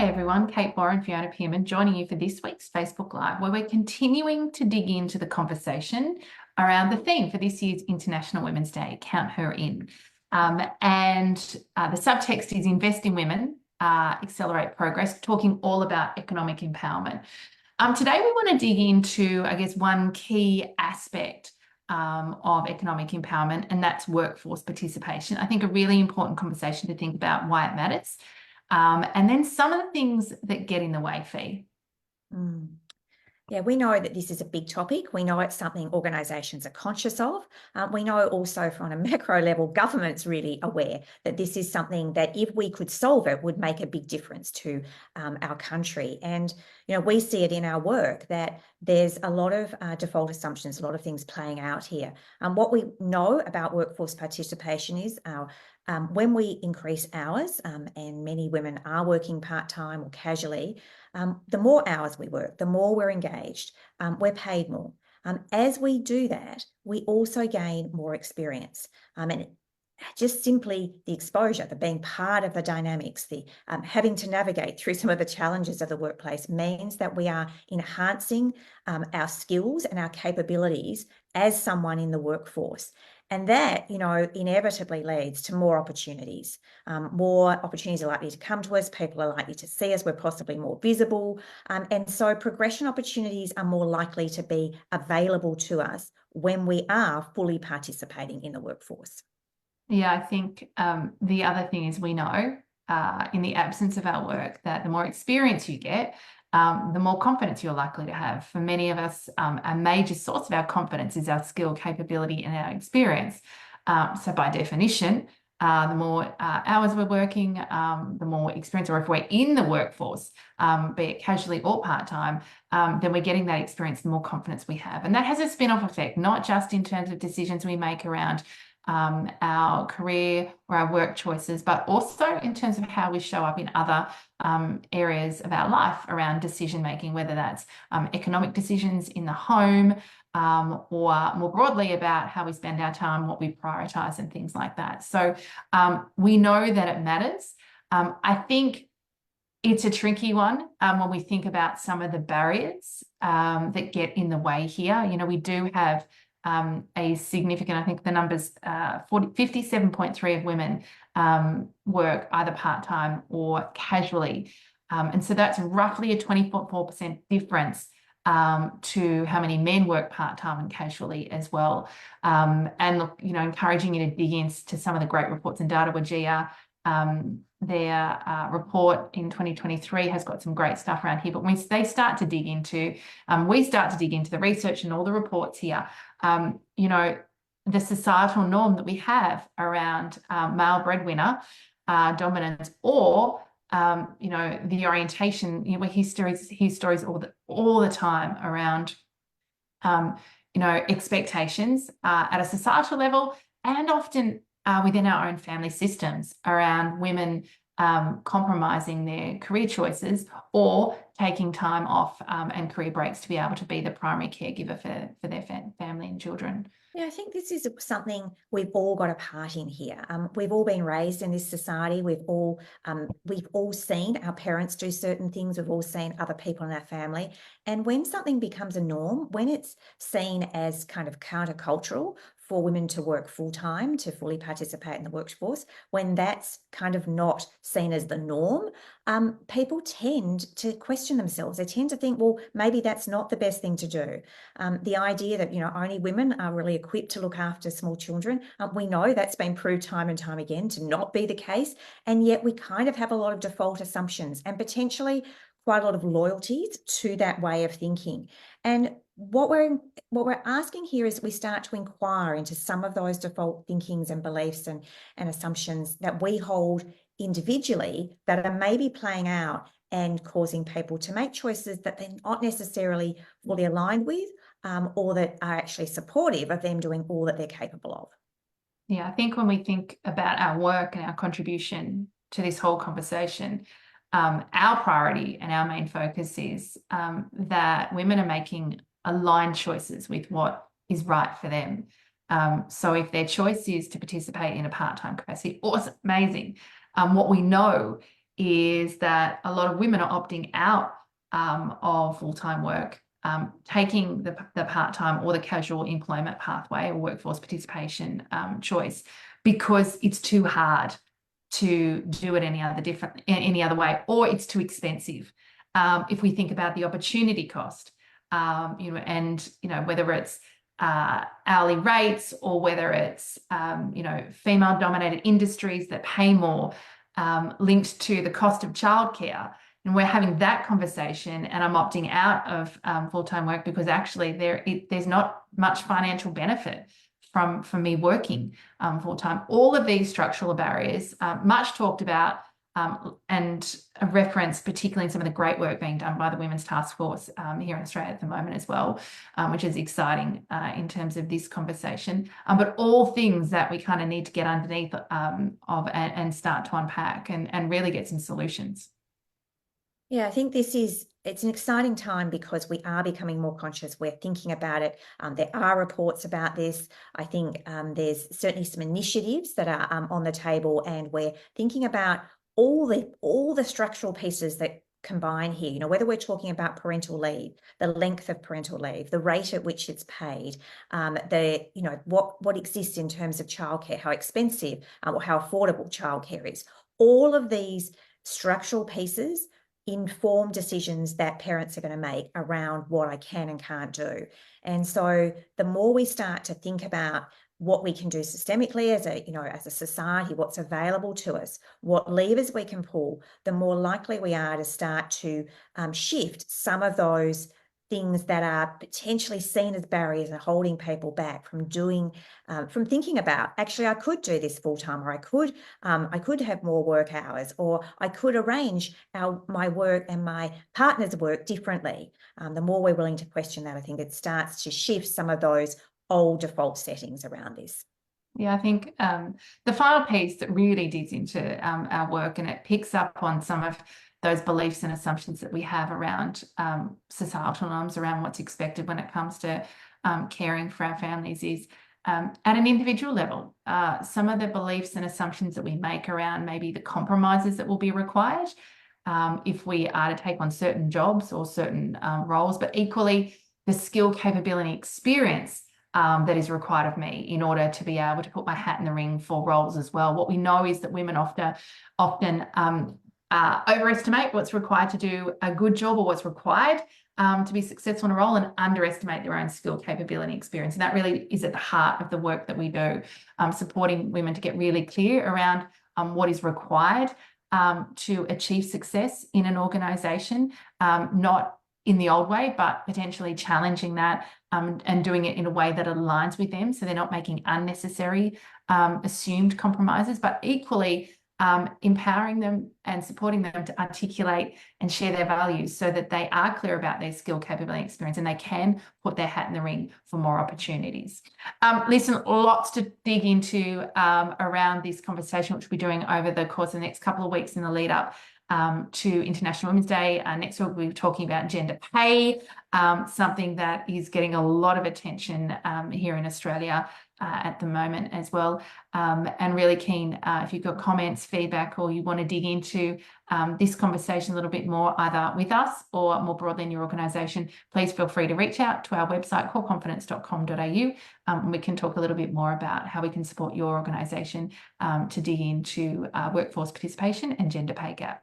Hey everyone, Kate and Fiona Pearman joining you for this week's Facebook Live, where we're continuing to dig into the conversation around the theme for this year's International Women's Day, Count Her In. The subtext is Invest in Women, Accelerate Progress, talking all about economic empowerment. Today we want to dig into, I guess, one key aspect of economic empowerment, and that's workforce participation. I think a really important conversation to think about why it matters. And then some of the things that get in the way, Fee. Yeah, we know that this is a big topic. We know it's something organisations are conscious of. We know also from a macro level, government's really aware that this is something that if we could solve it would make a big difference to our country. And, you know, we see it in our work that there's a lot of default assumptions, a lot of things playing out here. What we know about workforce participation is when we increase hours, and many women are working part-time or casually, the more hours we work, the more we're engaged, we're paid more. As we do that, we also gain more experience. And just simply the exposure, the being part of the dynamics, the having to navigate through some of the challenges of the workplace means that we are enhancing our skills and our capabilities as someone in the workforce. And that, you know, inevitably leads to more opportunities. More opportunities are likely to come to us. People are likely to see us. We're possibly more visible. And so progression opportunities are more likely to be available to us when we are fully participating in the workforce. Yeah, I think the other thing is we know in the absence of our work that the more experience you get, the more confidence you're likely to have. For many of us, a major source of our confidence is our skill, capability, and our experience. So by definition, the more hours we're working, the more experience, or if we're in the workforce, be it casually or part-time, then we're getting that experience, the more confidence we have. And that has a spin-off effect, not just in terms of decisions we make around our career or our work choices, but also in terms of how we show up in other areas of our life around decision making, whether that's economic decisions in the home, or more broadly about how we spend our time, what we prioritize, and things like that. So we know that it matters. I think it's a tricky one when we think about some of the barriers that get in the way here. You know, we do have a significant, I think the numbers, 57.3% of women work either part-time or casually. And so that's roughly a 24% difference to how many men work part-time and casually as well. And look, you know, encouraging you to dig into some of the great reports and data with GR. Their report in 2023 has got some great stuff around here, but when they start to dig into, we start to dig into the research and all the reports here, you know, the societal norm that we have around male breadwinner dominance, or you know, the orientation. You know, we hear stories all the time around you know, expectations at a societal level, and often within our own family systems around women compromising their career choices or taking time off and career breaks to be able to be the primary caregiver for their family and children. Yeah, I think this is something we've all got a part in here. We've all been raised in this society. We've all seen our parents do certain things. We've all seen other people in our family. And when something becomes a norm, when it's seen as kind of countercultural for women to work full-time, to fully participate in the workforce, when that's kind of not seen as the norm, people tend to question themselves. They tend to think, well, maybe that's not the best thing to do. The idea that, you know, only women are really equipped to look after small children, we know that's been proved time and time again to not be the case. And yet we kind of have a lot of default assumptions and potentially quite a lot of loyalties to that way of thinking. And what we're asking here is we start to inquire into some of those default thinkings and beliefs and assumptions that we hold individually that are maybe playing out and causing people to make choices that they're not necessarily fully aligned with, or that are actually supportive of them doing all that they're capable of. Yeah, I think when we think about our work and our contribution to this whole conversation, our priority and our main focus is that women are making aligned choices with what is right for them. So if their choice is to participate in a part-time capacity, awesome, amazing. What we know is that a lot of women are opting out of full-time work, taking the part-time or the casual employment pathway or workforce participation choice, because it's too hard to do it any other way, or it's too expensive. If we think about the opportunity cost, and whether it's hourly rates, or whether it's female-dominated industries that pay more, linked to the cost of childcare. And we're having that conversation, and I'm opting out of full-time work because actually there's not much financial benefit from me working full-time. All of these structural barriers, much talked about, and a reference particularly in some of the great work being done by the Women's Task Force here in Australia at the moment as well, which is exciting in terms of this conversation. But all things that we kind of need to get underneath of and start to unpack and really get some solutions. Yeah, I think it's an exciting time because we are becoming more conscious. We're thinking about it. There are reports about this. I think there's certainly some initiatives that are on the table, and we're thinking about all the structural pieces that combine here. Whether we're talking about parental leave, the length of parental leave, the rate at which it's paid, what exists in terms of childcare, how expensive or how affordable childcare is. All of these structural pieces inform decisions that parents are going to make around what I can and can't do. And so the more we start to think about what we can do systemically as a society, what's available to us, what levers we can pull, the more likely we are to start to shift some of those things that are potentially seen as barriers and holding people back from from thinking about, actually, I could do this full time, or I could have more work hours, or I could arrange my work and my partner's work differently. The more we're willing to question that, I think it starts to shift some of those old default settings around this. Yeah, I think the final piece that really digs into our work, and it picks up on some of those beliefs and assumptions that we have around societal norms, around what's expected when it comes to caring for our families, is at an individual level. Some of the beliefs and assumptions that we make around maybe the compromises that will be required if we are to take on certain jobs or certain roles, but equally the skill, capability, experience that is required of me in order to be able to put my hat in the ring for roles as well. What we know is that women often overestimate what's required to do a good job, or what's required to be successful in a role, and underestimate their own skill, capability, experience. And that really is at the heart of the work that we do, supporting women to get really clear around what is required to achieve success in an organisation, not in the old way, but potentially challenging that and doing it in a way that aligns with them, so they're not making unnecessary assumed compromises, but equally empowering them and supporting them to articulate and share their values, so that they are clear about their skill, capability, experience, and they can put their hat in the ring for more opportunities. Listen, lots to dig into around this conversation, which we'll be doing over the course of the next couple of weeks in the lead up to International Women's Day. Next week, we'll be talking about gender pay, something that is getting a lot of attention here in Australia at the moment as well. And really keen, if you've got comments, feedback, or you want to dig into this conversation a little bit more, either with us or more broadly in your organisation, please feel free to reach out to our website, coreconfidence.com.au, and we can talk a little bit more about how we can support your organisation to dig into workforce participation and gender pay gap.